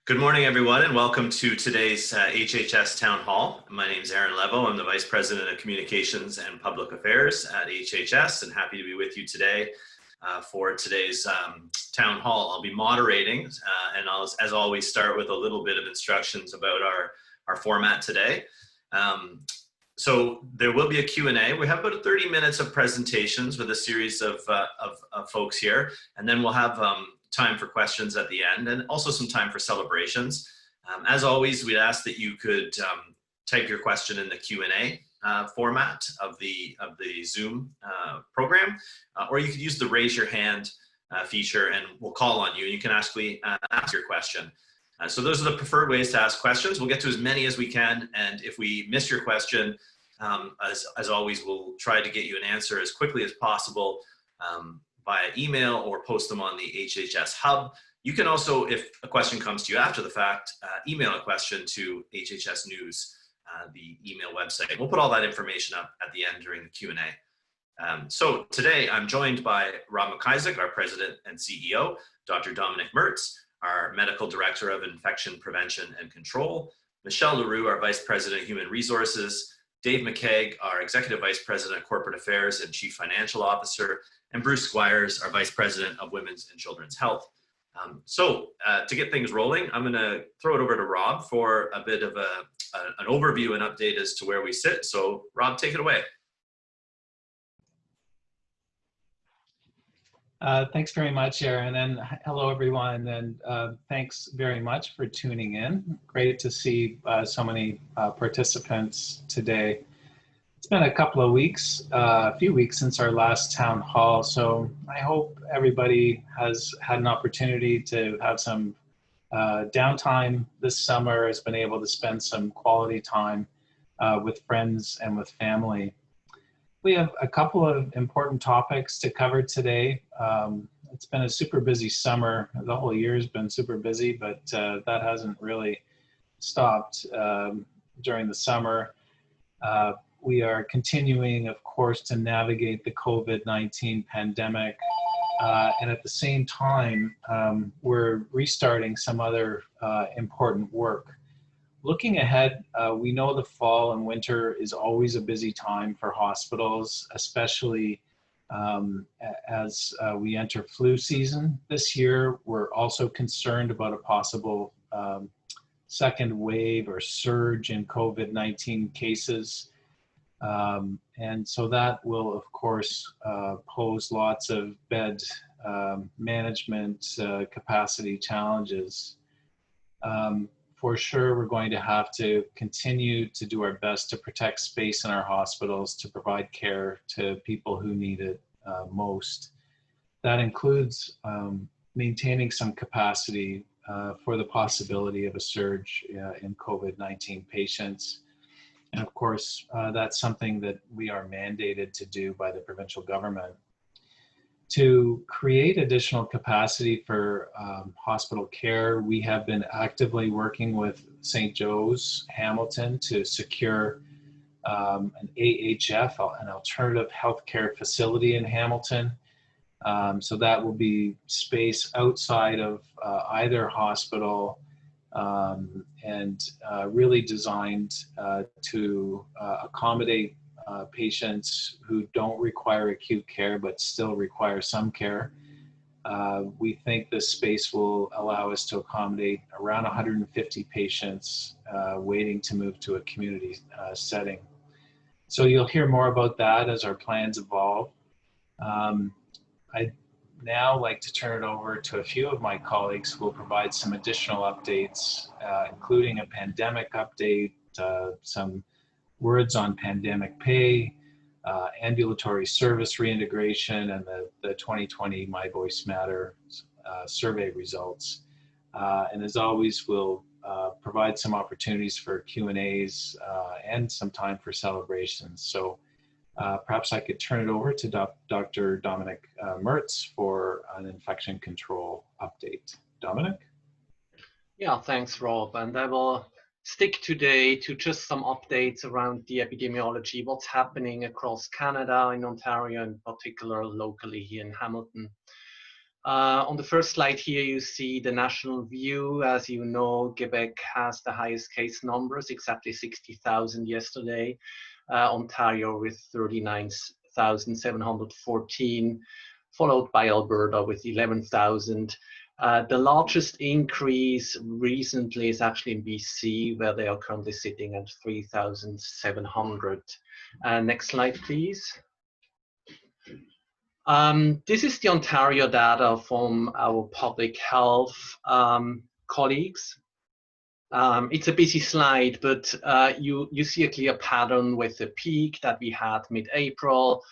Good morning, everyone, and welcome to today's HHS Town Hall. My name is Aaron Levo. I'm the Vice President of Communications and Public Affairs at HHS, and happy to be with you today for today's Town Hall. I'll be moderating, and I'll, as always, start with a little bit of instructions about our format today. So there will be a Q&A. We have about 30 minutes of presentations with a series of folks here, and then we'll have time for questions at the end, and also some time for celebrations. As always, we'd ask that you could type your question in the Q&A format of the Zoom program, or you could use the raise your hand feature, and we'll call on you, and you can ask your question. So those are the preferred ways to ask questions. We'll get to as many as we can, and if we miss your question, as always, we'll try to get you an answer as quickly as possible via email or post them on the HHS Hub. You can also, if a question comes to you after the fact, email a question to HHS News, the email website. We'll put all that information up at the end during the Q&A. So today I'm joined by Rob MacIsaac, our President and CEO, Dr. Dominic Mertz, our Medical Director of Infection Prevention and Control, Michelle Leroux, our Vice President of Human Resources, Dave McKeag, our Executive Vice President of Corporate Affairs and Chief Financial Officer, and Bruce Squires, our Vice President of Women's and Children's Health. So to get things rolling, I'm going to throw it over to Rob for a bit of an overview and update as to where we sit. So Rob, take it away. Thanks very much, Aaron, and hello everyone, and thanks very much for tuning in. Great to see so many participants today. It's been a couple of weeks, a few weeks since our last town hall, so I hope everybody has had an opportunity to have some downtime this summer, has been able to spend some quality time with friends and with family. We have a couple of important topics to cover today. It's been a super busy summer. The whole year has been super busy, but that hasn't really stopped during the summer. We are continuing, of course, to navigate the COVID-19 pandemic. And at the same time, we're restarting some other important work. Looking ahead, we know the fall and winter is always a busy time for hospitals, especially as we enter flu season. This year, we're also concerned about a possible second wave or surge in COVID-19 cases. And so that will, of course, pose lots of bed management capacity challenges. For sure, we're going to have to continue to do our best to protect space in our hospitals to provide care to people who need it most. That includes maintaining some capacity for the possibility of a surge in COVID-19 patients. And of course, that's something that we are mandated to do by the provincial government. To create additional capacity for hospital care, we have been actively working with St. Joe's Hamilton to secure an AHF, an alternative healthcare facility in Hamilton. So that will be space outside of either hospital and really designed to accommodate patients who don't require acute care but still require some care. We think this space will allow us to accommodate around 150 patients waiting to move to a community setting. So you'll hear more about that as our plans evolve. I'd now like to turn it over to a few of my colleagues who will provide some additional updates, including a pandemic update, some words on pandemic pay, ambulatory service reintegration, and the 2020 My Voice Matters survey results. And as always, we'll provide some opportunities for Q&As and some time for celebrations. So perhaps I could turn it over to Dr. Dominic Mertz for an infection control update. Dominic? Yeah, thanks, Rob. And I will stick today to just some updates around the epidemiology, what's happening across Canada, in Ontario, in particular locally here in Hamilton. On the first slide here, you see the national view. As you know, Quebec has the highest case numbers, exactly 60,000 yesterday. Ontario with 39,714, followed by Alberta with 11,000. The largest increase recently is actually in BC, where they are currently sitting at 3,700. Next slide, please. This is the Ontario data from our public health colleagues. It's a busy slide, but you see a clear pattern with the peak that we had mid-April,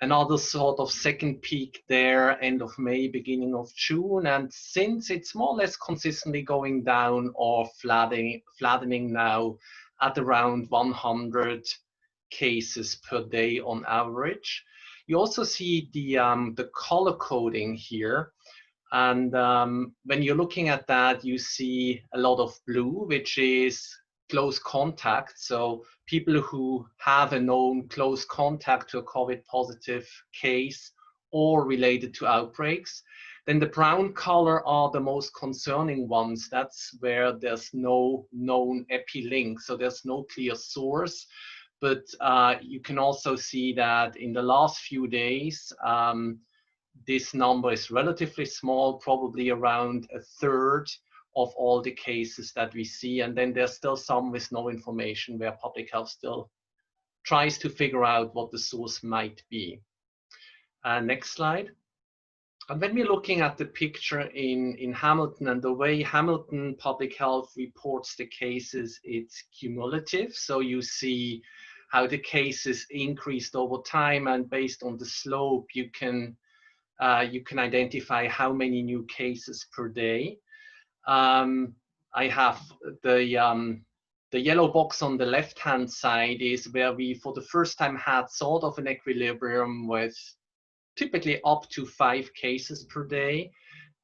another sort of second peak there, end of May, beginning of June, and since it's more or less consistently going down or flattening now at around 100 cases per day on average. You also see the color coding here. And when you're looking at that, you see a lot of blue, which is close contact. So people who have a known close contact to a COVID positive case or related to outbreaks. Then the brown color are the most concerning ones. That's where there's no known epi-link. So there's no clear source. But you can also see that in the last few days, this number is relatively small, probably around a third of all the cases that we see. And then there's still some with no information where public health still tries to figure out what the source might be. Next slide. And when we're looking at the picture in Hamilton and the way Hamilton Public Health reports the cases, it's cumulative. So you see how the cases increased over time, and based on the slope, you can identify how many new cases per day. I have the yellow box on the left-hand side is where we, for the first time, had sort of an equilibrium with typically up to 5 cases per day.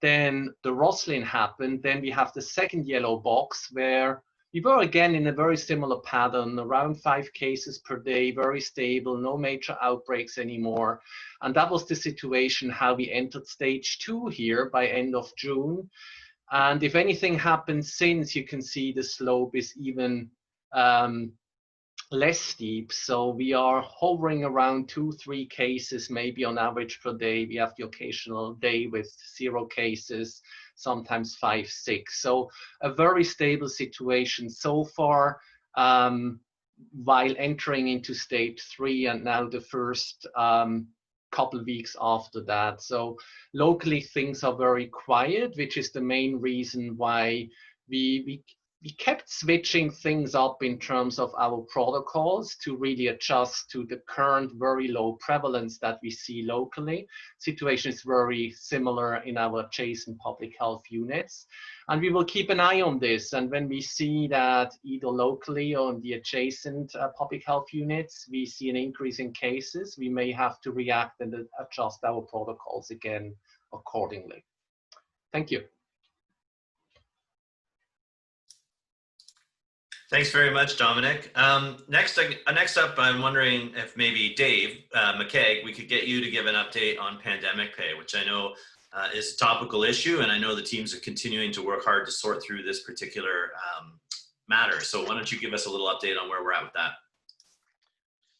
Then the Roslin happened. Then we have the second yellow box where we were again in a very similar pattern, around 5 cases per day, very stable, no major outbreaks anymore. And that was the situation how we entered stage 2 here by end of June. And if anything happened since, you can see the slope is even less steep. So we are hovering around 2-3 cases, maybe on average per day. We have the occasional day with 0 cases, sometimes 5-6. So a very stable situation so far, while entering into stage 3 and now the first couple of weeks after that. So locally things are very quiet, which is the main reason why we kept switching things up in terms of our protocols to really adjust to the current very low prevalence that we see locally. Situation is very similar in our adjacent public health units. And we will keep an eye on this. And when we see that either locally or in the adjacent public health units, we see an increase in cases, we may have to react and adjust our protocols again accordingly. Thank you. Thanks very much, Dominic. Next up, I'm wondering if maybe Dave McKeag, we could get you to give an update on pandemic pay, which I know is a topical issue, and I know the teams are continuing to work hard to sort through this particular matter. So why don't you give us a little update on where we're at with that?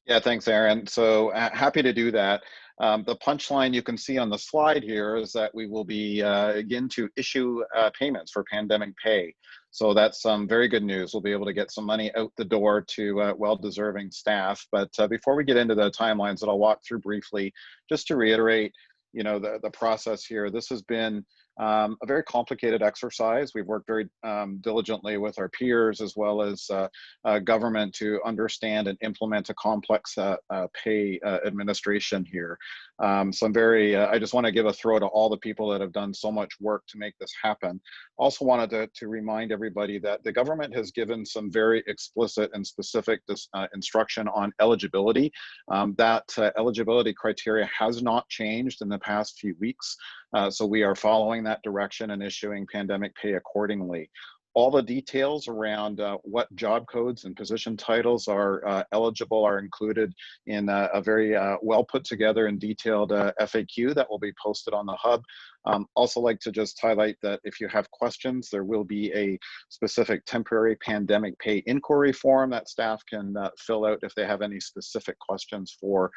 Yeah, thanks, Aaron. So happy to do that. The punchline you can see on the slide here is that we will be begin to issue payments for pandemic pay. So that's some very good news. We'll be able to get some money out the door to well-deserving staff. But before we get into the timelines that I'll walk through briefly, just to reiterate, the process here, this has been a very complicated exercise. We've worked very diligently with our peers as well as government to understand and implement a complex pay administration here. So I just want to give a throw to all the people that have done so much work to make this happen. Also wanted to remind everybody that the government has given some very explicit and specific instruction on eligibility. That eligibility criteria has not changed in the past few weeks. So we are following that direction and issuing pandemic pay accordingly. All the details around what job codes and position titles are eligible are included in a very well put together and detailed FAQ that will be posted on the hub. Also like to just highlight that if you have questions, there will be a specific temporary pandemic pay inquiry form that staff can fill out if they have any specific questions for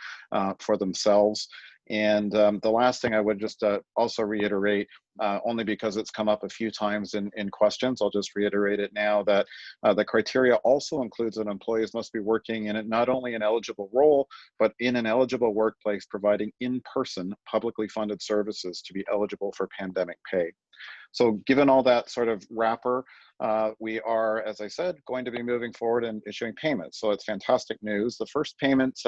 themselves. And the last thing I would just also reiterate, only because it's come up a few times in questions, I'll just reiterate it now, that the criteria also includes that employees must be working in not only an eligible role, but in an eligible workplace providing in-person publicly funded services to be eligible for pandemic pay. So given all that sort of wrapper, we are, as I said, going to be moving forward and issuing payments. So it's fantastic news. The first payment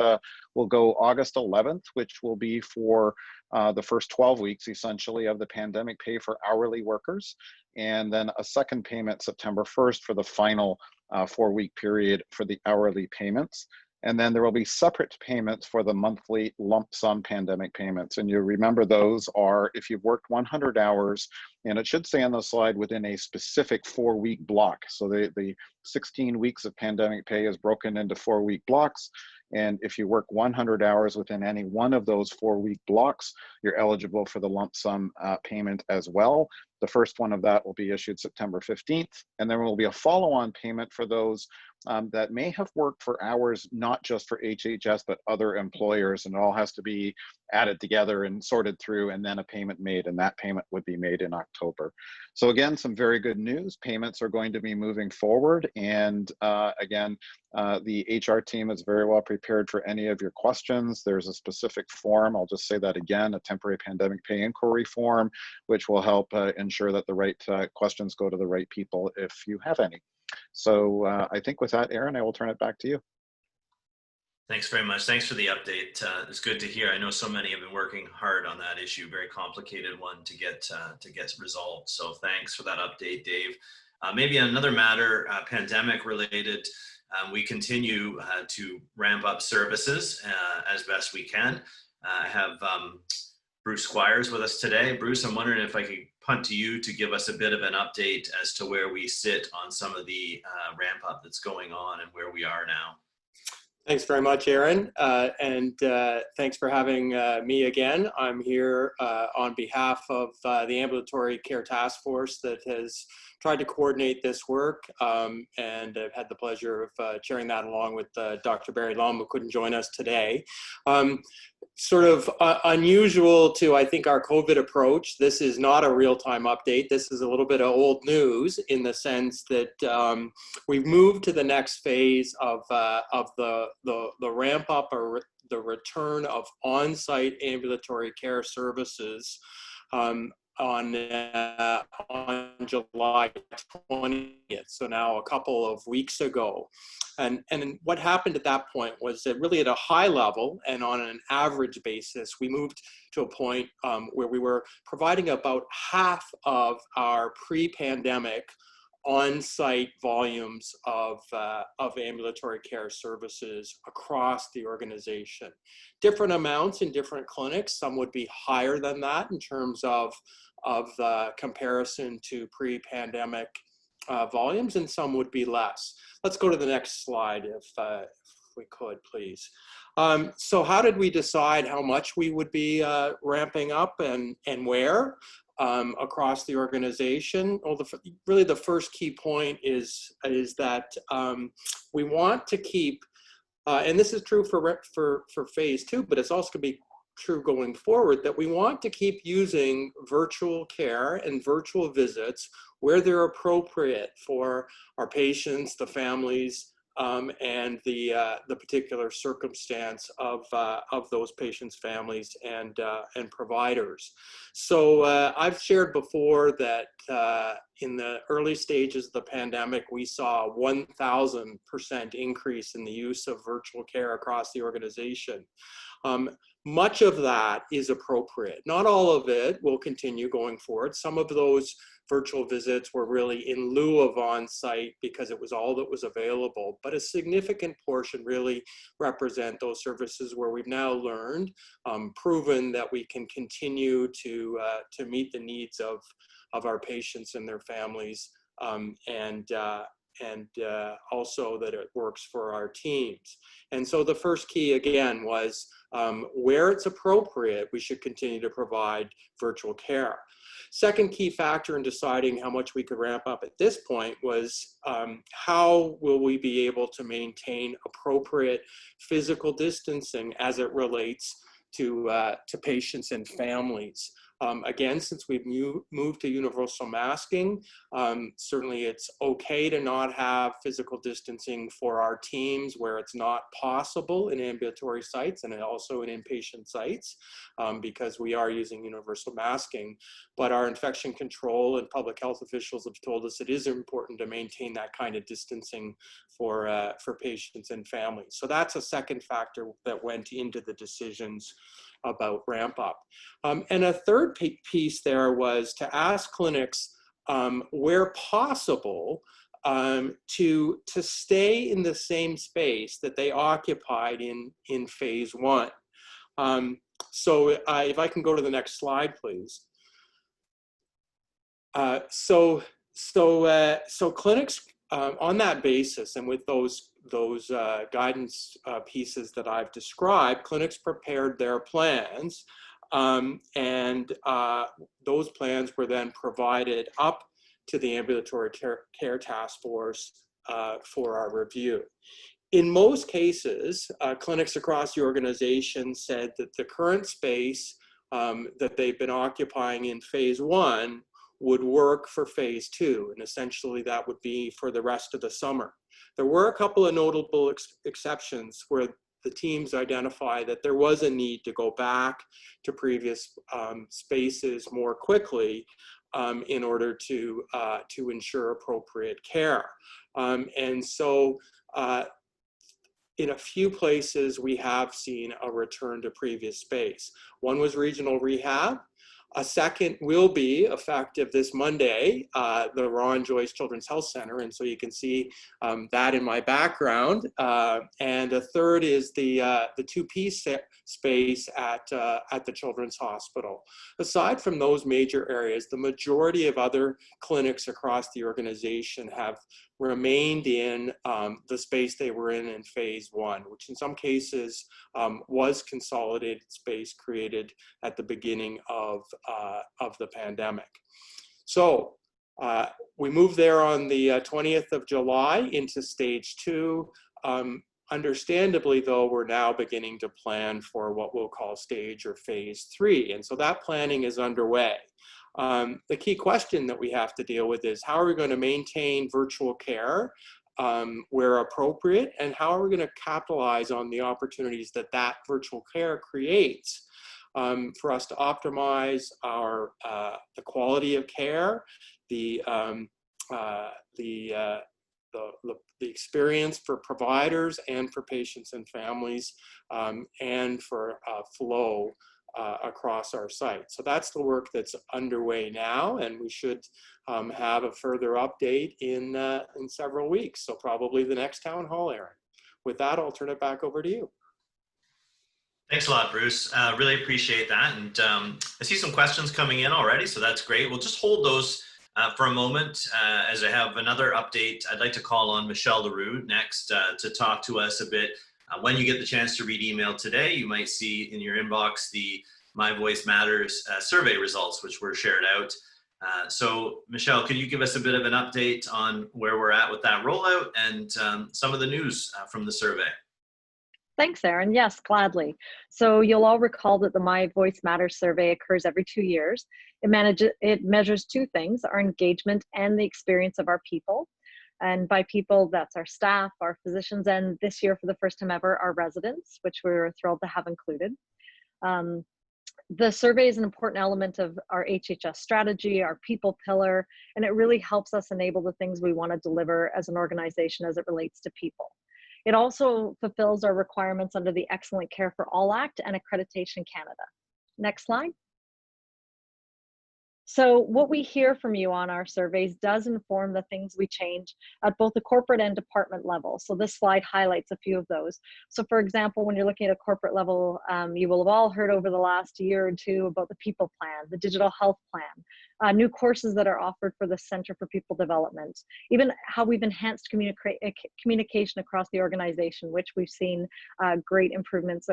will go August 11th, which will be for the first 12 weeks, essentially, of the pandemic pay for hourly workers. And then a second payment September 1st for the final 4-week period for the hourly payments. And then there will be separate payments for the monthly lump sum pandemic payments. And you remember those are if you've worked 100 hours, and it should say on the slide within a specific 4-week block. So the 16 weeks of pandemic pay is broken into 4-week blocks. And if you work 100 hours within any one of those 4-week blocks, you're eligible for the lump sum payment as well. The first one of that will be issued September 15th. And there will be a follow-on payment for those that may have worked for hours, not just for HHS, but other employers. And it all has to be added together and sorted through, and then a payment made. And that payment would be made in October. So again, some very good news. Payments are going to be moving forward. And again, the HR team is very well prepared for any of your questions. There's a specific form, I'll just say that again, a temporary pandemic pay inquiry form, which will help ensure that the right questions go to the right people if you have any. So I think with that, Aaron, I will turn it back to you. Thanks very much. Thanks for the update. It's good to hear. I know so many have been working hard on that issue, very complicated one to get resolved. So thanks for that update, Dave. Maybe another matter, pandemic related, we continue to ramp up services as best we can. I have Bruce Squires with us today. Bruce, I'm wondering if I could punt to you to give us a bit of an update as to where we sit on some of the ramp up that's going on and where we are now. Thanks very much, Aaron, and thanks for having me again. I'm here on behalf of the Ambulatory Care Task Force that has tried to coordinate this work, and I've had the pleasure of chairing that along with Dr. Barry Lum, who couldn't join us today. Sort of unusual to, I think, our COVID approach. This is not a real-time update. This is a little bit of old news in the sense that we've moved to the next phase of the ramp up or the return of on-site ambulatory care services on July 20th, so now a couple of weeks ago. And what happened at that point was that really at a high level and on an average basis, we moved to a point where we were providing about half of our pre-pandemic on-site volumes of ambulatory care services across the organization. Different amounts in different clinics. Some would be higher than that in terms of the comparison to pre-pandemic volumes, and some would be less. Let's go to the next slide if we could, please. So how did we decide how much we would be ramping up and where across the organization? Well, really the first key point is that we want to keep, and this is true for phase 2, but it's also going to be true going forward, that we want to keep using virtual care and virtual visits where they're appropriate for our patients, the families, and the particular circumstance of those patients, families, and providers. So I've shared before that in the early stages of the pandemic, we saw a 1,000% increase in the use of virtual care across the organization. Much of that is appropriate. Not all of it will continue going forward. Some of those virtual visits were really in lieu of on-site because it was all that was available, but a significant portion really represent those services where we've now learned, proven that we can continue to meet the needs of our patients and their families and also that it works for our teams. And so the first key, again, was where it's appropriate, we should continue to provide virtual care. Second key factor in deciding how much we could ramp up at this point was how will we be able to maintain appropriate physical distancing as it relates to patients and families. Again, since we've moved to universal masking, certainly it's okay to not have physical distancing for our teams where it's not possible in ambulatory sites and also in inpatient sites because we are using universal masking. But our infection control and public health officials have told us it is important to maintain that kind of distancing for patients and families. So that's a second factor that went into the decisions about ramp up. And a third piece there was to ask clinics where possible to stay in the same space that they occupied in phase one. So if I can go to the next slide, please. So clinics on that basis and with those guidance pieces that I've described, clinics prepared their plans, and those plans were then provided up to the ambulatory care task force for our review. In most cases, clinics across the organization said that the current space that they've been occupying in phase one would work for phase two, and essentially that would be for the rest of the summer. There were a couple of notable exceptions where the teams identified that there was a need to go back to previous spaces more quickly in order to ensure appropriate care. And so in a few places, we have seen a return to previous space. One was regional rehab. A second will be effective this Monday, the Ron Joyce Children's Health Center, and so you can see that in my background. And a third is the two-piece space at the Children's Hospital. Aside from those major areas, the majority of other clinics across the organization have remained in the space they were in phase one, which in some cases was consolidated space created at the beginning of the pandemic. So we moved there on the 20th of July into stage two. Understandably, though, we're now beginning to plan for what we'll call stage or phase three. And so that planning is underway. The key question that we have to deal with is how are we going to maintain virtual care where appropriate, and how are we going to capitalize on the opportunities that that virtual care creates for us to optimize our the quality of care, the experience for providers and for patients and families, and for flow across our site. So that's the work that's underway now, and we should have a further update in several weeks. So probably the next town hall, Aaron. With that, I'll turn it back over to you. Thanks a lot, Bruce. Really appreciate that. And I see some questions coming in already, so that's great. We'll just hold those for a moment as I have another update. I'd like to call on Michelle Leroux next to talk to us a bit. When you get the chance to read email today, you might see in your inbox the My Voice Matters survey results, which were shared out. So Michelle, could you give us a bit of an update on where we're at with that rollout and some of the news from the survey? Thanks, Aaron. Yes, gladly. So you'll all recall that the My Voice Matters survey occurs every 2 years. It measures two things, our engagement and the experience of our people. And by people, that's our staff, our physicians, and this year, for the first time ever, our residents, which we're thrilled to have included. The survey is an important element of our HHS strategy, our people pillar, and it really helps us enable the things we want to deliver as an organization as it relates to people. It also fulfills our requirements under the Excellent Care for All Act and Accreditation Canada. Next slide. So what we hear from you on our surveys does inform the things we change at both the corporate and department level. So this slide highlights a few of those. So for example, when you're looking at a corporate level, you will have all heard over the last year or two about the people plan, the digital health plan, new courses that are offered for the Center for People Development, even how we've enhanced communication across the organization, which we've seen great improvements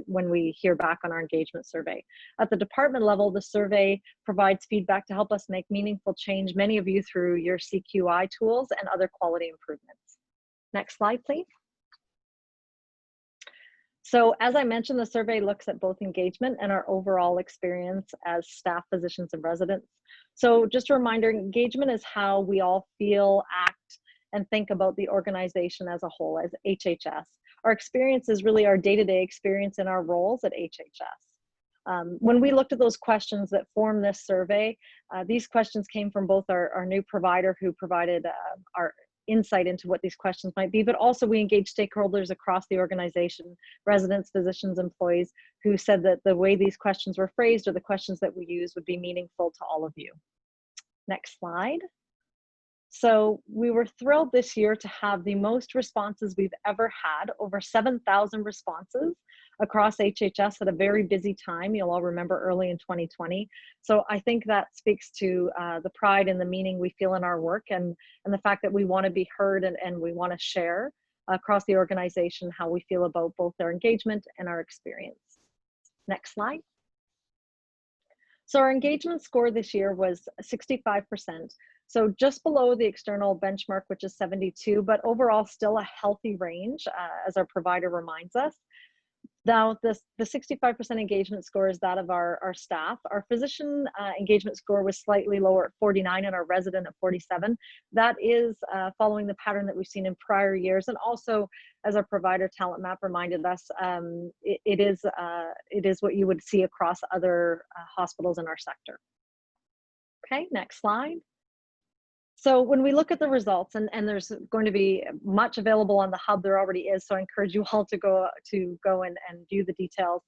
when we hear back on our engagement survey. At the department level, the survey provides feedback to help us make meaningful change, many of you through your CQI tools and other quality improvements. Next slide, please. So as I mentioned, the survey looks at both engagement and our overall experience as staff, physicians, and residents. So just a reminder, engagement is how we all feel, act, and think about the organization as a whole, as HHS. Our experience is really our day-to-day experience in our roles at HHS. When we looked at those questions that form this survey, these questions came from both our new provider who provided our insight into what these questions might be, but also we engaged stakeholders across the organization, residents, physicians, employees, who said that the way these questions were phrased or the questions that we use would be meaningful to all of you. Next slide. So we were thrilled this year to have the most responses we've ever had, over 7,000 responses across HHS at a very busy time. You'll all remember early in 2020. So I think that speaks to the pride and the meaning we feel in our work, and the fact that we want to be heard and we want to share across the organization how we feel about both our engagement and our experience. Next slide. So our engagement score this year was 65%. So just below the external benchmark, which is 72, but overall still a healthy range, as our provider reminds us. Now, the 65% engagement score is that of our staff. Our physician engagement score was slightly lower at 49 and our resident at 47. That is following the pattern that we've seen in prior years. And also, as our provider talent map reminded us, it is what you would see across other hospitals in our sector. Okay, next slide. So when we look at the results, and there's going to be much available on the hub, there already is, so I encourage you all to go and view the details.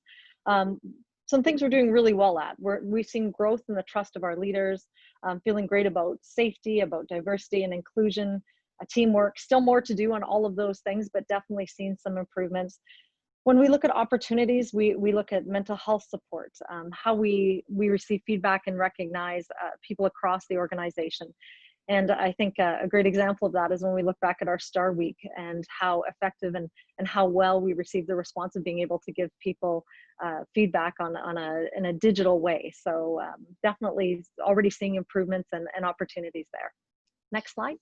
Some things we're doing really well at. We've seen growth in the trust of our leaders, feeling great about safety, about diversity and inclusion, teamwork. Still more to do on all of those things, but definitely seen some improvements. When we look at opportunities, we look at mental health support, how we receive feedback and recognize people across the organization. And I think a great example of that is when we look back at our Star Week and how effective and how well we received the response of being able to give people feedback in a digital way. So definitely already seeing improvements and opportunities there. Next slide.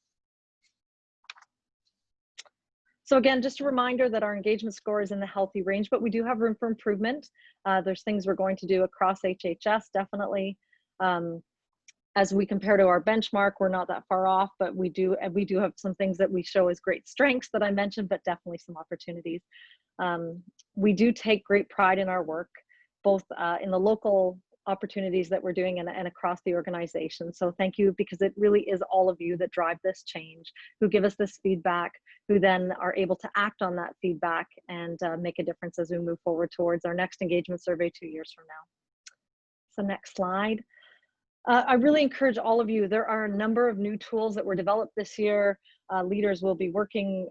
So again, just a reminder that our engagement score is in the healthy range, but we do have room for improvement. There's things we're going to do across HHS, definitely. As we compare to our benchmark, we're not that far off, but we do have some things that we show as great strengths that I mentioned, but definitely some opportunities. We do take great pride in our work, both in the local opportunities that we're doing and across the organization. So thank you, because it really is all of you that drive this change, who give us this feedback, who then are able to act on that feedback and make a difference as we move forward towards our next engagement survey 2 years from now. So next slide. I really encourage all of you, there are a number of new tools that were developed this year. Leaders will be working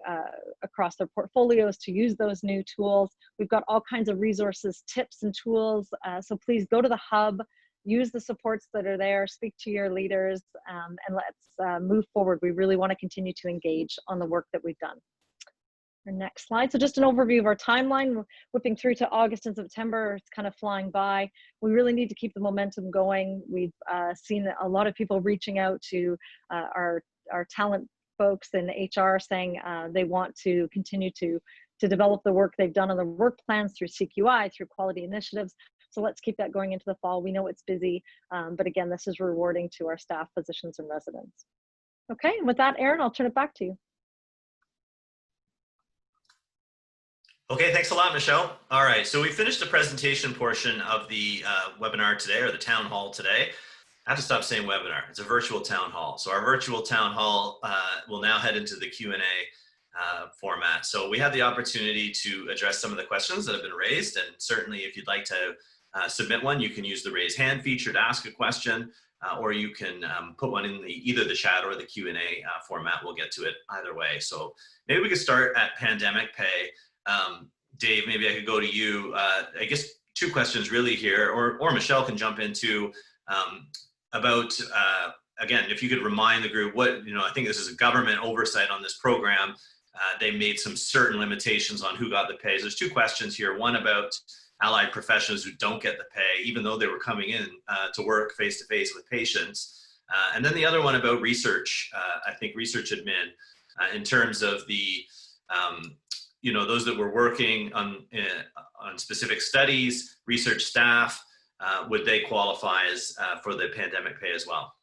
across their portfolios to use those new tools. We've got all kinds of resources, tips, and tools. So please go to the hub, use the supports that are there, speak to your leaders, and let's move forward. We really want to continue to engage on the work that we've done. Our next slide. So just an overview of our timeline, whipping through to August and September. It's kind of flying by. We really need to keep the momentum going. We've seen a lot of people reaching out to our talent folks in HR saying they want to continue to develop the work they've done on the work plans through CQI, through quality initiatives. So let's keep that going into the fall. We know it's busy, but again, this is rewarding to our staff, physicians, and residents. Okay, and with that, Aaron, I'll turn it back to you. Okay, thanks a lot, Michelle. All right, so we finished the presentation portion of the webinar today, or the town hall today. I have to stop saying webinar. It's a virtual town hall. So our virtual town hall will now head into the Q&A format. So we had the opportunity to address some of the questions that have been raised, and certainly if you'd like to submit one, you can use the raise hand feature to ask a question, or you can put one in either the chat or the Q&A format. We'll get to it either way. So maybe we could start at pandemic pay. Dave, maybe I could go to you. I guess two questions really here, or Michelle can jump into about, again, if you could remind the group what, I think this is a government oversight on this program. They made some certain limitations on who got the pay. So there's two questions here. One about allied professionals who don't get the pay, even though they were coming in to work face-to-face with patients. And then the other one about research, I think research admin, in terms of the, those that were working on specific studies, research staff, would they qualify as for the pandemic pay as well?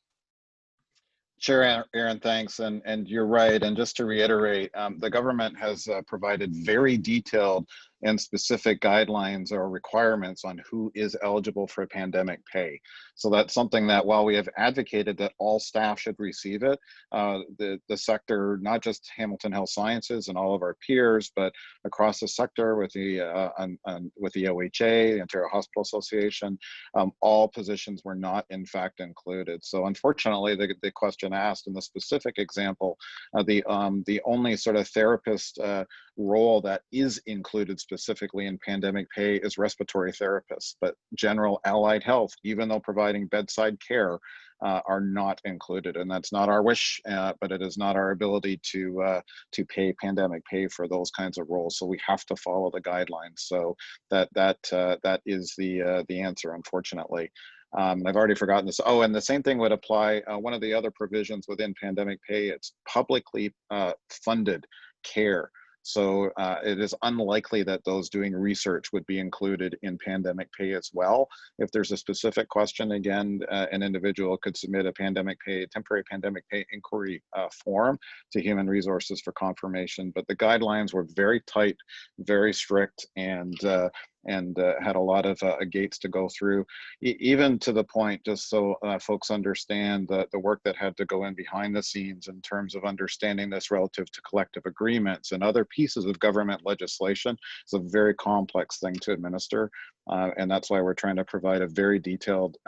Sure, Aaron, thanks. And you're right. And just to reiterate, the government has provided very detailed and specific guidelines or requirements on who is eligible for pandemic pay. So that's something that while we have advocated that all staff should receive it, the sector, not just Hamilton Health Sciences and all of our peers, but across the sector with the OHA, the Ontario Hospital Association, all positions were not in fact included. So unfortunately, the question asked in the specific example, the only sort of therapist role that is included specifically in pandemic pay is respiratory therapists, but general allied health, even though providing bedside care, are not included. And that's not our wish, but it is not our ability to pay pandemic pay for those kinds of roles. So we have to follow the guidelines. So that is the answer, unfortunately. I've already forgotten this. Oh, and the same thing would apply. One of the other provisions within pandemic pay, it's publicly funded care. So it is unlikely that those doing research would be included in pandemic pay as well. If there's a specific question, again, an individual could submit a temporary pandemic pay inquiry form to Human Resources for confirmation. But the guidelines were very tight, very strict, and had a lot of gates to go through, even to the point, just so folks understand the work that had to go in behind the scenes in terms of understanding this relative to collective agreements and other pieces of government legislation. It's a very complex thing to administer, and that's why we're trying to provide a very detailed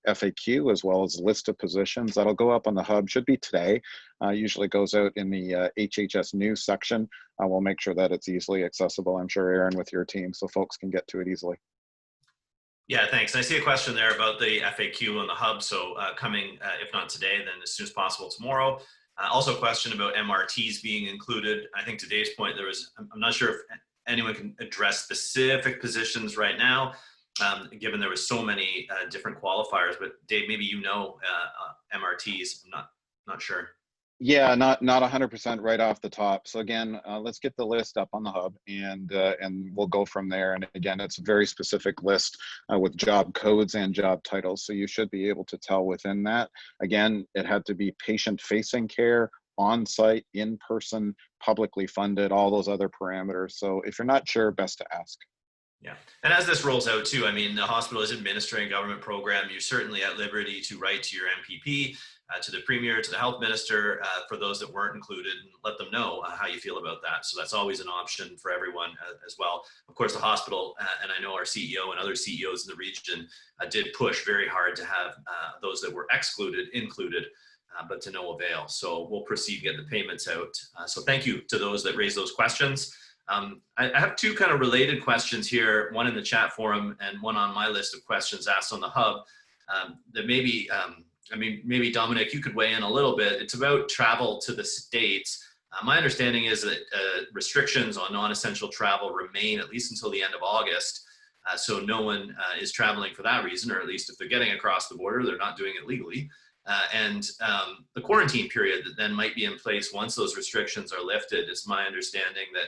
FAQ as well as a list of positions that'll go up on the hub, should be today, usually goes out in the HHS news section. We'll make sure that it's easily accessible, I'm sure, Aaron, with your team, so folks can get to it easily. Yeah, thanks. And I see a question there about the FAQ on the hub. So coming, if not today, then as soon as possible tomorrow. Also a question about MRTs being included. I think to Dave's point, I'm not sure if anyone can address specific positions right now, given there was so many different qualifiers, but Dave, maybe MRTs, I'm not sure. Yeah, not 100% right off the top. So again, let's get the list up on the hub, and we'll go from there. And again, it's a very specific list with job codes and job titles. So you should be able to tell within that. Again, it had to be patient-facing care, on-site, in-person, publicly funded, all those other parameters. So if you're not sure, best to ask. Yeah, and as this rolls out too, I mean, the hospital is administering a government program. You're certainly at liberty to write to your MPP, to the Premier, to the Health Minister, for those that weren't included, and let them know how you feel about that. So that's always an option for everyone as well. Of course, the hospital, and I know our CEO and other CEOs in the region did push very hard to have those that were excluded included, but to no avail. So we'll proceed to get the payments out. So thank you to those that raised those questions. I have two kind of related questions here, one in the chat forum and one on my list of questions asked on the hub that maybe, maybe Dominic, you could weigh in a little bit. It's about travel to the States. My understanding is that restrictions on non-essential travel remain at least until the end of August. So no one is traveling for that reason, or at least if they're getting across the border, they're not doing it legally. And the quarantine period that then might be in place once those restrictions are lifted, it's my understanding that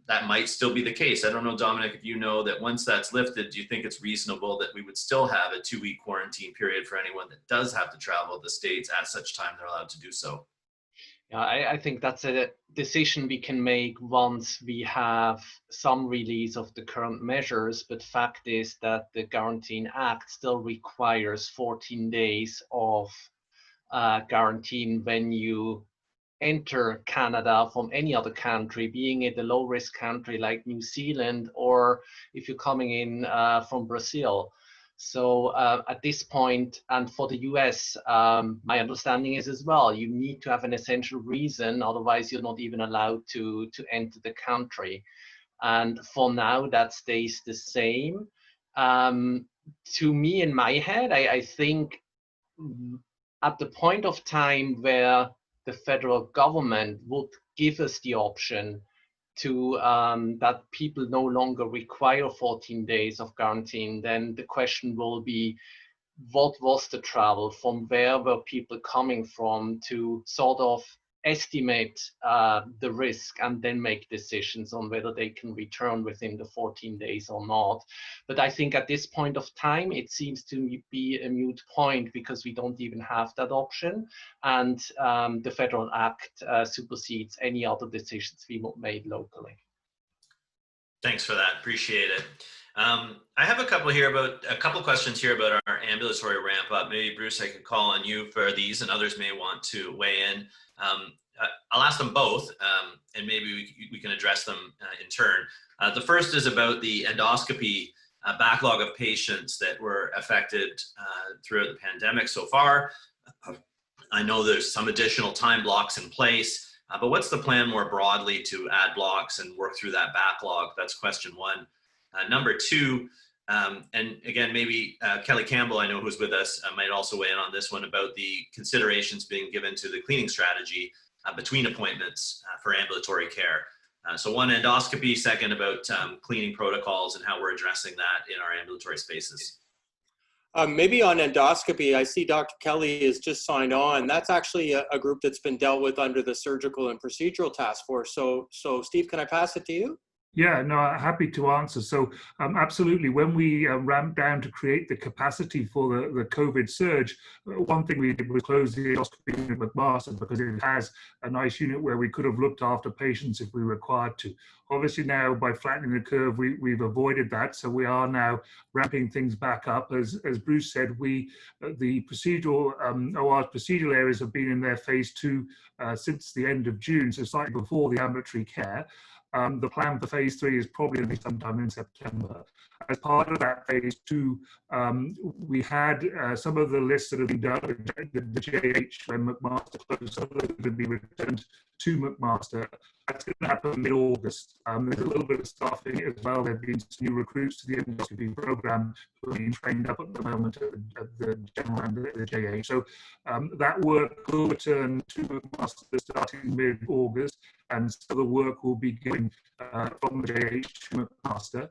that might still be the case. I don't know, Dominic, if you know that once that's lifted, do you think it's reasonable that we would still have a 2-week quarantine period for anyone that does have to travel to the States at such time they're allowed to do so? Yeah, I think that's a decision we can make once we have some release of the current measures. But fact is that the Quarantine Act still requires 14 days of quarantine when you enter Canada from any other country, being it a low-risk country like New Zealand, or if you're coming in from Brazil. So at this point, and for the US, my understanding is as well, you need to have an essential reason, otherwise you're not even allowed to enter the country. And for now, that stays the same. To me, in my head, I think at the point of time where the federal government would give us the option to that people no longer require 14 days of quarantine, then the question will be, what was the travel, from where were people coming from, to sort of estimate the risk and then make decisions on whether they can return within the 14 days or not. But I think at this point of time, it seems to be a moot point because we don't even have that option. And the federal act supersedes any other decisions we made locally. Thanks for that. Appreciate it. I have a couple questions here about our ambulatory ramp up. Maybe Bruce, I could call on you for these, and others may want to weigh in. I'll ask them both, and maybe we can address them in turn. The first is about the endoscopy backlog of patients that were affected throughout the pandemic so far. I know there's some additional time blocks in place, but what's the plan more broadly to add blocks and work through that backlog? That's question one. Number two, and again, maybe Kelly Campbell, I know who's with us, might also weigh in on this one about the considerations being given to the cleaning strategy between appointments for ambulatory care. So one, endoscopy; second, about cleaning protocols and how we're addressing that in our ambulatory spaces. Maybe on endoscopy, I see Dr. Kelly is just signed on. That's actually a group that's been dealt with under the Surgical and Procedural Task Force. So Steve, can I pass it to you? Yeah, no, happy to answer. So absolutely, when we ramped down to create the capacity for the COVID surge, one thing we did was close the endoscopy unit at McMaster because it has a nice unit where we could have looked after patients if we required to. Obviously now, by flattening the curve, we've avoided that. So we are now ramping things back up. As Bruce said, the procedural OR's procedural areas have been in their phase 2 since the end of June, so slightly before the ambulatory care. The plan for phase 3 is probably going to be sometime in September. As part of that phase 2, we had some of the lists that have been done, the JH when McMaster closed, some of those are going to be returned to McMaster. That's going to happen mid-August. There's a little bit of staffing as well. There have been some new recruits to the endoscopy program who are being trained up at the moment at the general and the JH. So that work will return to McMaster starting mid-August, and so the work will be going from the JH to McMaster.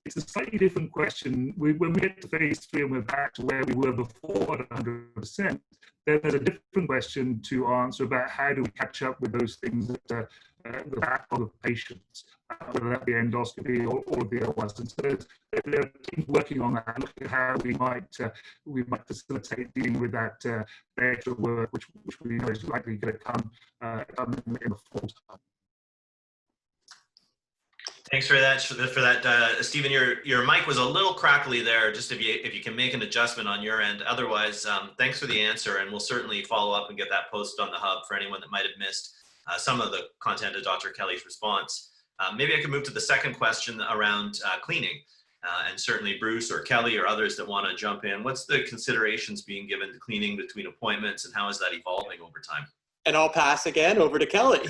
It's a slightly different question. When we get to phase 3 and we're back to where we were before at 100%, then there's a different question to answer about how do we catch up with those things that the backlog of patients, whether that be endoscopy or the ORs. And so there are teams working on that, looking at how we might facilitate dealing with that extra work, which we know is likely going to come in the fall time. Thanks for that. Stephen, your mic was a little crackly there. Just if you can make an adjustment on your end. Otherwise, thanks for the answer, and we'll certainly follow up and get that posted on the hub for anyone that might have missed some of the content of Dr. Kelly's response. Maybe I can move to the second question around cleaning, and certainly Bruce or Kelly or others that want to jump in. What's the considerations being given to cleaning between appointments, and how is that evolving over time? And I'll pass again over to Kelly.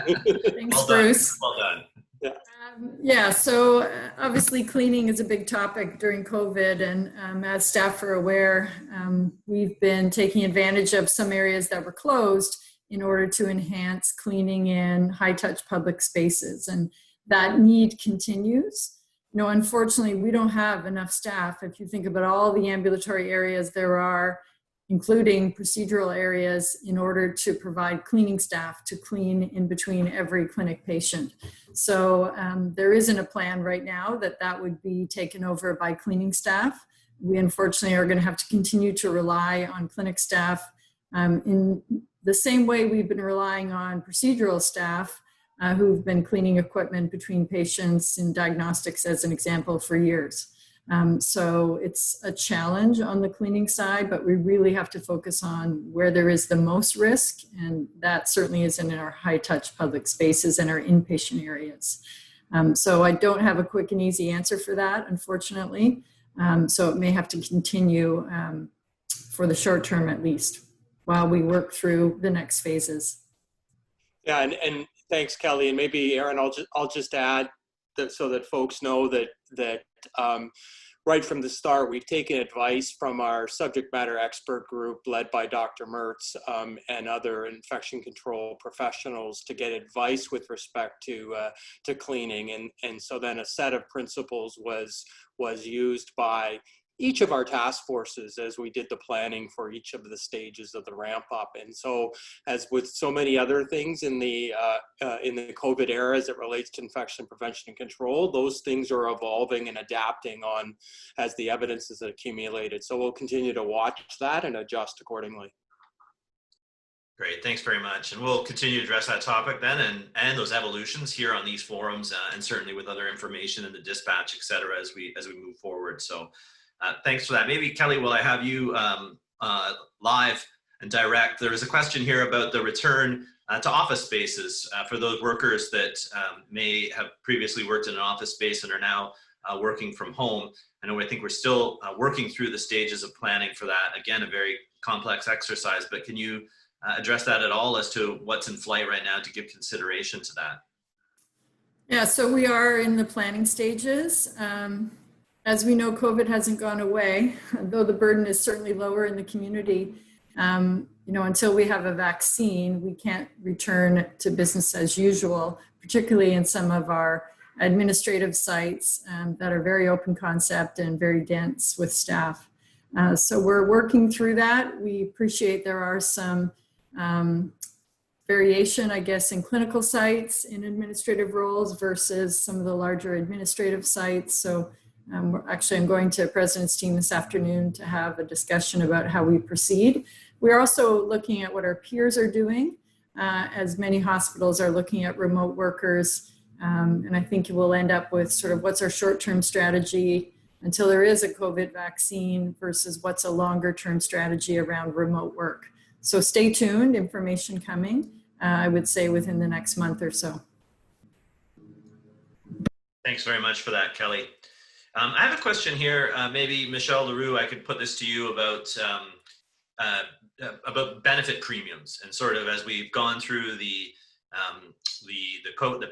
Thanks, Well Bruce. Well done. Yeah, so obviously cleaning is a big topic during COVID, and as staff are aware, we've been taking advantage of some areas that were closed in order to enhance cleaning in high-touch public spaces, and that need continues. Unfortunately, we don't have enough staff. If you think about all the ambulatory areas there are, including procedural areas, in order to provide cleaning staff to clean in between every clinic patient. So there isn't a plan right now that would be taken over by cleaning staff. We unfortunately are going to have to continue to rely on clinic staff in the same way we've been relying on procedural staff who've been cleaning equipment between patients in diagnostics, as an example, for years. So it's a challenge on the cleaning side, but we really have to focus on where there is the most risk, and that certainly is in our high-touch public spaces and our inpatient areas. So I don't have a quick and easy answer for that, unfortunately. So it may have to continue for the short term at least, while we work through the next phases. Yeah, and thanks, Kelly. And maybe Aaron, I'll just add that so that folks know that right from the start, we've taken advice from our subject matter expert group led by Dr. Mertz and other infection control professionals to get advice with respect to cleaning. And so then a set of principles was used by each of our task forces as we did the planning for each of the stages of the ramp up. And so, as with so many other things in the COVID era as it relates to infection prevention and control, those things are evolving and adapting on as the evidence is accumulated. So we'll continue to watch that and adjust accordingly. Great, thanks very much. And we'll continue to address that topic then and those evolutions here on these forums and certainly with other information in the dispatch, et cetera, as we move forward. So thanks for that. Maybe Kelly, will I have you live and direct? There was a question here about the return to office spaces for those workers that may have previously worked in an office space and are now working from home. I think we're still working through the stages of planning for that. Again, a very complex exercise, but can you address that at all as to what's in flight right now to give consideration to that? Yeah, so we are in the planning stages. As we know, COVID hasn't gone away, though the burden is certainly lower in the community. Until we have a vaccine, we can't return to business as usual, particularly in some of our administrative sites that are very open concept and very dense with staff. So we're working through that. We appreciate there are some variation, I guess, in clinical sites in administrative roles versus some of the larger administrative sites. So I'm going to President's team this afternoon to have a discussion about how we proceed. We're also looking at what our peers are doing, as many hospitals are looking at remote workers. And I think we'll end up with sort of what's our short-term strategy until there is a COVID vaccine versus what's a longer-term strategy around remote work. So stay tuned, information coming, I would say within the next month or so. Thanks very much for that, Kelly. I have a question here. Maybe Michelle Leroux, I could put this to you about benefit premiums and sort of as we've gone through the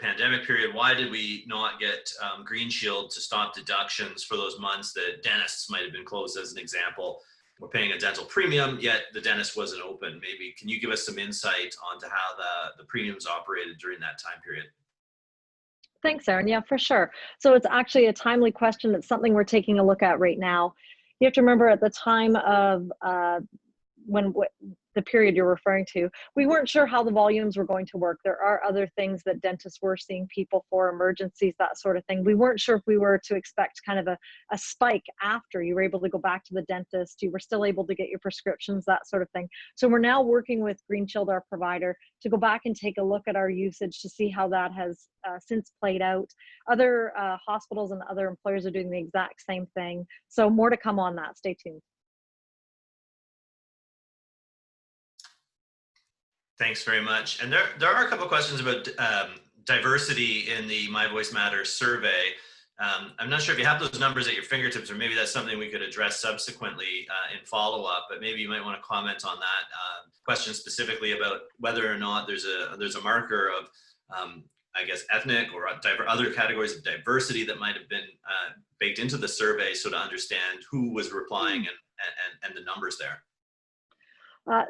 pandemic period. Why did we not get Green Shield to stop deductions for those months that dentists might have been closed, as an example? We're paying a dental premium, yet the dentist wasn't open. Maybe can you give us some insight onto how the premiums operated during that time period? Thanks, Aaron. Yeah, for sure. So it's actually a timely question. It's something we're taking a look at right now. You have to remember at the time of the period you're referring to, we weren't sure how the volumes were going to work. There are other things that dentists were seeing people for, emergencies, that sort of thing. We weren't sure if we were to expect kind of a spike after you were able to go back to the dentist, you were still able to get your prescriptions, that sort of thing. So we're now working with Green Shield, our provider, to go back and take a look at our usage to see how that has since played out. Other hospitals and other employers are doing the exact same thing. So more to come on that. Stay tuned. Thanks very much. And there are a couple of questions about diversity in the My Voice Matters survey. I'm not sure if you have those numbers at your fingertips, or maybe that's something we could address subsequently in follow-up, but maybe you might want to comment on that question specifically about whether or not there's a marker of, I guess, ethnic or other categories of diversity that might have been baked into the survey, so to understand who was replying and the numbers there.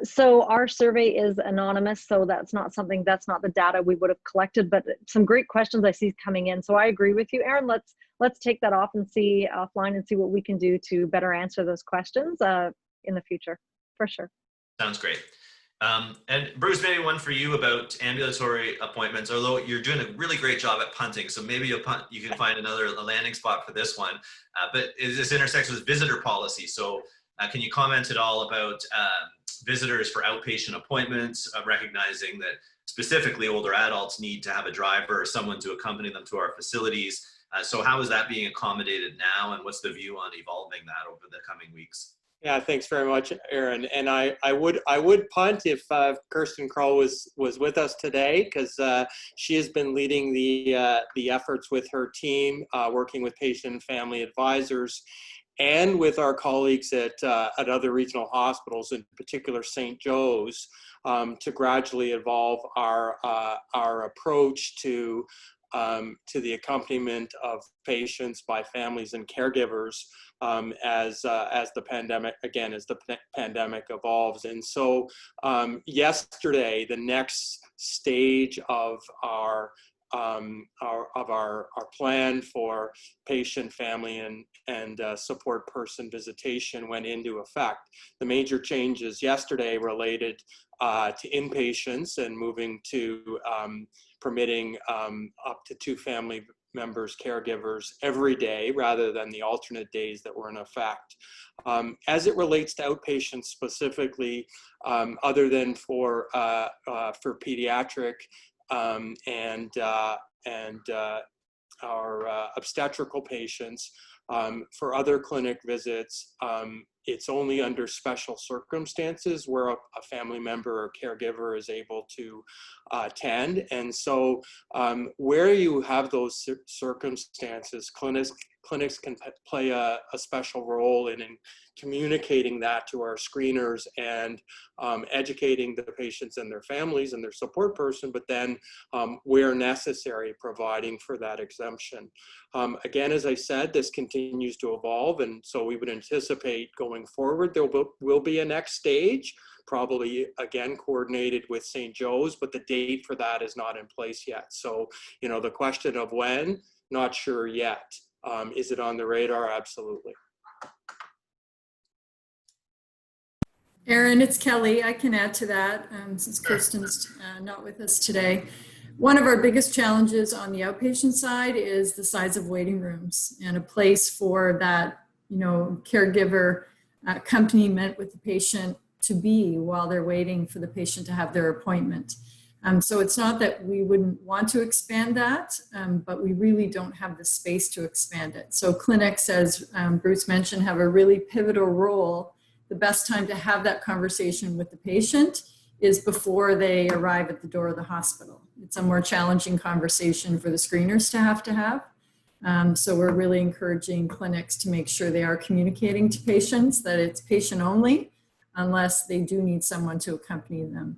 So our survey is anonymous, so that's not the data we would have collected, but some great questions I see coming in. So I agree with you, Aaron. Let's take that offline and see what we can do to better answer those questions in the future, for sure. Sounds great. And Bruce, maybe one for you about ambulatory appointments, although you're doing a really great job at punting, so maybe you can find a landing spot for this one. But this intersects with visitor policy. So can you comment at all about visitors for outpatient appointments, recognizing that specifically older adults need to have a driver or someone to accompany them to our facilities? So how is that being accommodated now, and what's the view on evolving that over the coming weeks? Yeah, thanks very much, Aaron. And I would punt if Kirsten Kroll was with us today, because she has been leading the efforts with her team, working with patient and family advisors, and with our colleagues at other regional hospitals, in particular St. Joe's, to gradually evolve our approach to to the accompaniment of patients by families and caregivers as the pandemic evolves. And so yesterday, the next stage of our plan for patient, family, and support person visitation went into effect. The major changes yesterday related to inpatients and moving to permitting up to 2 family members, caregivers every day rather than the alternate days that were in effect. As it relates to outpatients specifically, other than for pediatric and our obstetrical patients, for other clinic visits, it's only under special circumstances where a family member or caregiver is able to attend. And so where you have those circumstances, clinics can play a special role in communicating that to our screeners and educating the patients and their families and their support person, but then where necessary, providing for that exemption. Again, as I said, this continues to evolve, and so we would anticipate going forward there will be a next stage, probably again coordinated with St. Joe's, but the date for that is not in place yet. So, you know, the question of when, not sure yet. Is it on the radar? Absolutely. Erin, it's Kelly. I can add to that since Kirsten's not with us today. One of our biggest challenges on the outpatient side is the size of waiting rooms and a place for that, you know, caregiver accompaniment with the patient to be while they're waiting for the patient to have their appointment. So it's not that we wouldn't want to expand that, but we really don't have the space to expand it. So clinics, as Bruce mentioned, have a really pivotal role. The best time to have that conversation with the patient is before they arrive at the door of the hospital. It's a more challenging conversation for the screeners to have. So we're really encouraging clinics to make sure they are communicating to patients that it's patient only, unless they do need someone to accompany them.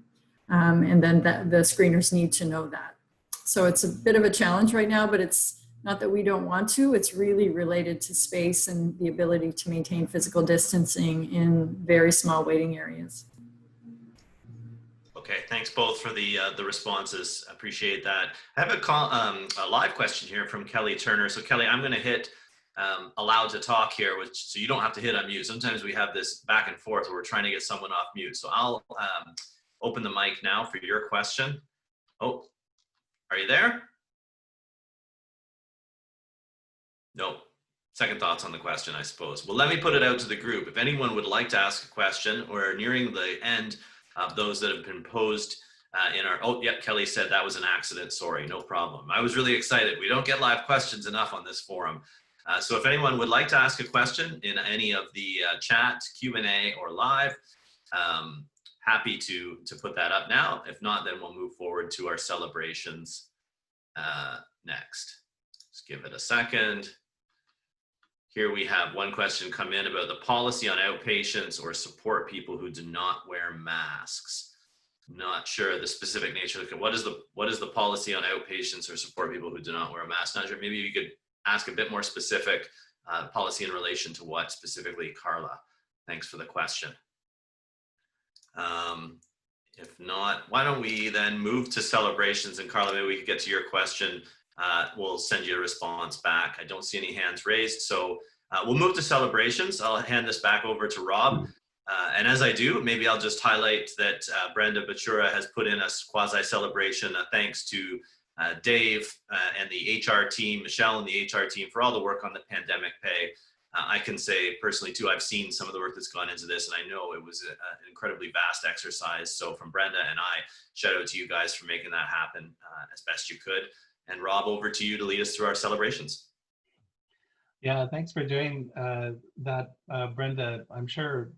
And then the screeners need to know that. So it's a bit of a challenge right now, but it's not that we don't want to, it's really related to space and the ability to maintain physical distancing in very small waiting areas. Okay, thanks both for the responses. Appreciate that. I have a live question here from Kelly Turner. So Kelly, I'm going to hit allowed to talk here, so you don't have to hit unmute. Sometimes we have this back and forth where we're trying to get someone off mute. So I'll open the mic now for your question. Oh, are you there? No. Second thoughts on the question, I suppose. Well, let me put it out to the group. If anyone would like to ask a question, we're nearing the end of those that have been posed in our, oh, yeah, Kelly said that was an accident. Sorry, no problem. I was really excited. We don't get live questions enough on this forum. So if anyone would like to ask a question in any of the chat, Q&A, or live, happy to put that up now. If not, then we'll move forward to our celebrations next. Just give it a second. Here we have one question come in about the policy on outpatients or support people who do not wear masks. Not sure the specific nature. What is the policy on outpatients or support people who do not wear a mask? Not sure. Maybe you could ask a bit more specific policy in relation to what specifically, Carla. Thanks for the question. If not, why don't we then move to celebrations? And Carla, maybe we could get to your question. We'll send you a response back. I don't see any hands raised, so we'll move to celebrations. I'll hand this back over to Rob. And as I do, maybe I'll just highlight that Brenda Bachura has put in a quasi-celebration, thanks to Dave and the HR team, Michelle and the HR team for all the work on the pandemic pay. I can say personally too, I've seen some of the work that's gone into this, and I know it was an incredibly vast exercise. So from Brenda and I, shout out to you guys for making that happen as best you could. And Rob, over to you to lead us through our celebrations. Yeah, thanks for doing that, Brenda. I'm sure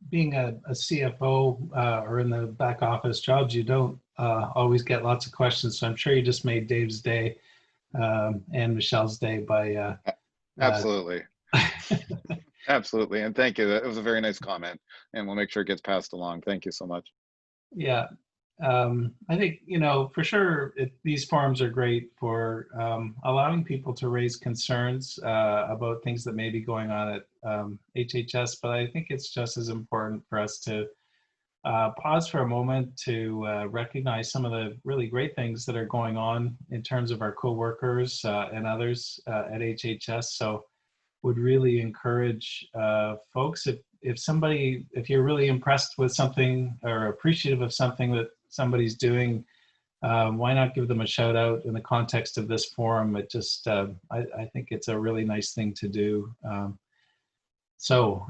being a CFO or in the back office jobs, you don't always get lots of questions. So I'm sure you just made Dave's day and Michelle's day by absolutely. Absolutely. And thank you. That was a very nice comment, and we'll make sure it gets passed along. Thank you so much. Yeah. I think, for sure, these forums are great for allowing people to raise concerns about things that may be going on at HHS, but I think it's just as important for us to pause for a moment to recognize some of the really great things that are going on in terms of our co-workers and others at HHS. So would really encourage folks, if you're really impressed with something or appreciative of something that somebody's doing, why not give them a shout out in the context of this forum? It just, I think it's a really nice thing to do. So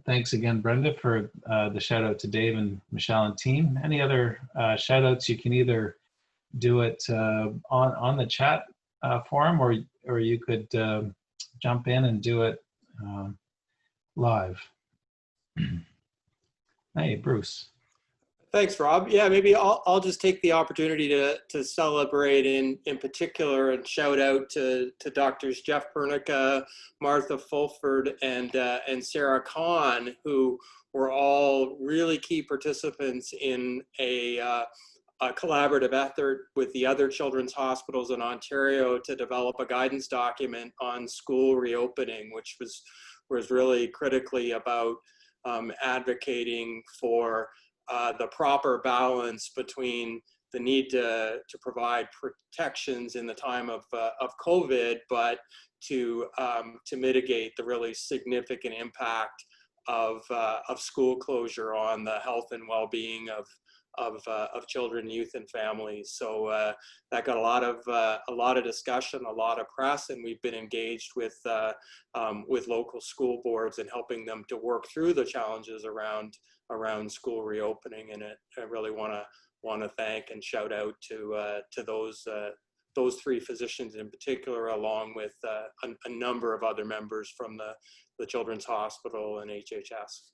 thanks again, Brenda, for the shout out to Dave and Michelle and team. Any other shout outs, you can either do it on the chat forum, or you could jump in and do it live. Hey, Bruce. Thanks, Rob. Yeah, maybe I'll just take the opportunity to celebrate in particular and shout out to Doctors Jeff Pernica, Martha Fulford, and Sarah Kahn, who were all really key participants in a collaborative effort with the other children's hospitals in Ontario to develop a guidance document on school reopening, which was really critically about advocating for the proper balance between the need to provide protections in the time of COVID, but to mitigate the really significant impact of school closure on the health and well-being of children, youth, and families. So that got a lot of discussion, a lot of press, and we've been engaged with local school boards and helping them to work through the challenges around school reopening. And I really want to thank and shout out to those three physicians in particular, along with a number of other members from the Children's Hospital and HHS.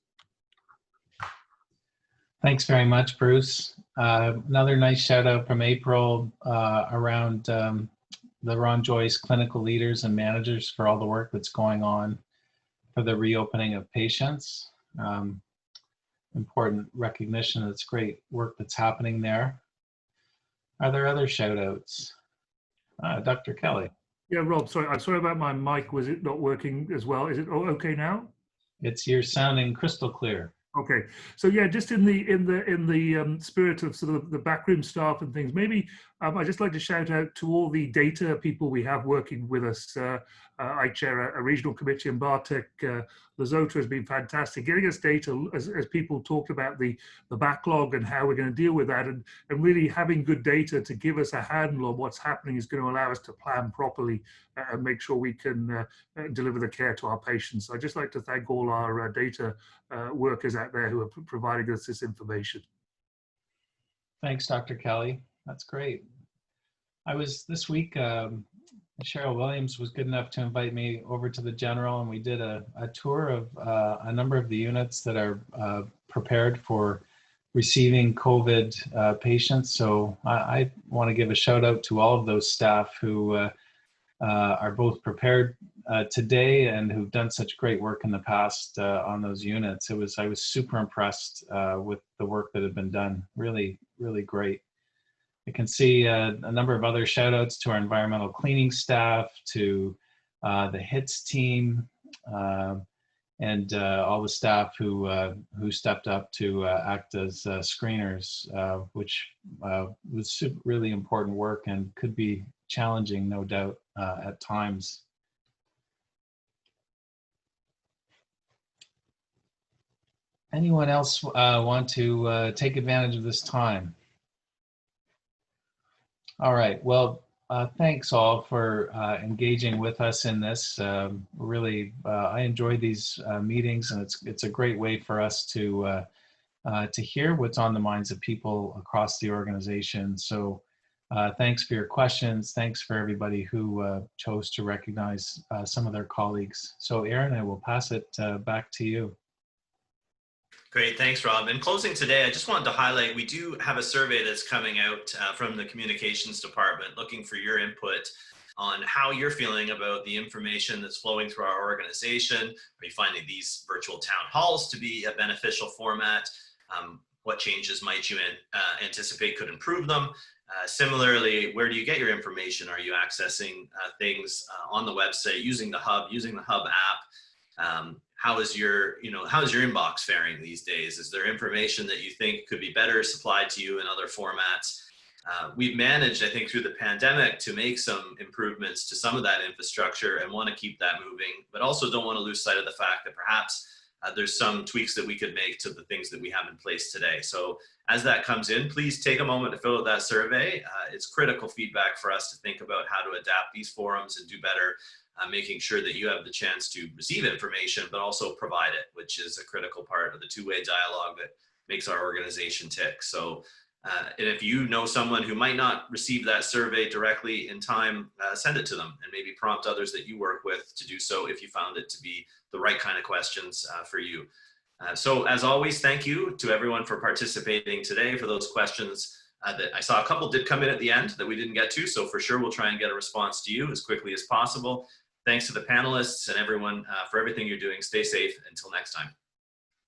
Thanks very much, Bruce. Another nice shout out from April around the Ron Joyce clinical leaders and managers for all the work that's going on for the reopening of patients. Important recognition. It's great work that's happening there. Are there other shout outs? Dr. Kelly. Yeah, Rob, sorry, I'm sorry about my mic. Was it not working as well? Is it okay now? You're sounding crystal clear. Okay, so yeah, just in the spirit of sort of the backroom staff and things, maybe I'd just like to shout out to all the data people we have working with us. I chair a regional committee, and Bartek Lazota has been fantastic, getting us data as people talked about the backlog and how we're going to deal with that, and really having good data to give us a handle on what's happening is going to allow us to plan properly and make sure we can deliver the care to our patients. So I'd just like to thank all our data workers out there who are providing us this information. Thanks, Dr. Kelly. That's great. This week, Cheryl Williams was good enough to invite me over to the General, and we did a tour of a number of the units that are prepared for receiving COVID patients. So I want to give a shout out to all of those staff who are both prepared today and who've done such great work in the past on those units. I was super impressed with the work that had been done. Really, really great. I can see a number of other shout outs to our environmental cleaning staff, to the HITS team, and all the staff who stepped up to act as screeners, which was really important work and could be challenging, no doubt, at times. Anyone else want to take advantage of this time? All right, well, thanks all for engaging with us in this. Really, I enjoy these meetings, and it's a great way for us to hear what's on the minds of people across the organization. So thanks for your questions. Thanks for everybody who chose to recognize some of their colleagues. So Aaron, I will pass it back to you. Great, thanks, Rob. In closing today, I just wanted to highlight, we do have a survey that's coming out from the communications department looking for your input on how you're feeling about the information that's flowing through our organization. Are you finding these virtual town halls to be a beneficial format? What changes might you anticipate could improve them? Similarly, where do you get your information? Are you accessing things on the website, using the Hub app? How is your inbox faring these days? Is there information that you think could be better supplied to you in other formats? We've managed, I think, through the pandemic to make some improvements to some of that infrastructure and want to keep that moving, but also don't want to lose sight of the fact that perhaps there's some tweaks that we could make to the things that we have in place today. So as that comes in, please take a moment to fill out that survey. It's critical feedback for us to think about how to adapt these forums and do better, making sure that you have the chance to receive information, but also provide it, which is a critical part of the two-way dialogue that makes our organization tick. So, and if you know someone who might not receive that survey directly in time, send it to them and maybe prompt others that you work with to do so if you found it to be the right kind of questions for you. So as always, thank you to everyone for participating today, for those questions that I saw a couple did come in at the end that we didn't get to. So for sure, we'll try and get a response to you as quickly as possible. Thanks to the panelists and everyone for everything you're doing. Stay safe until next time.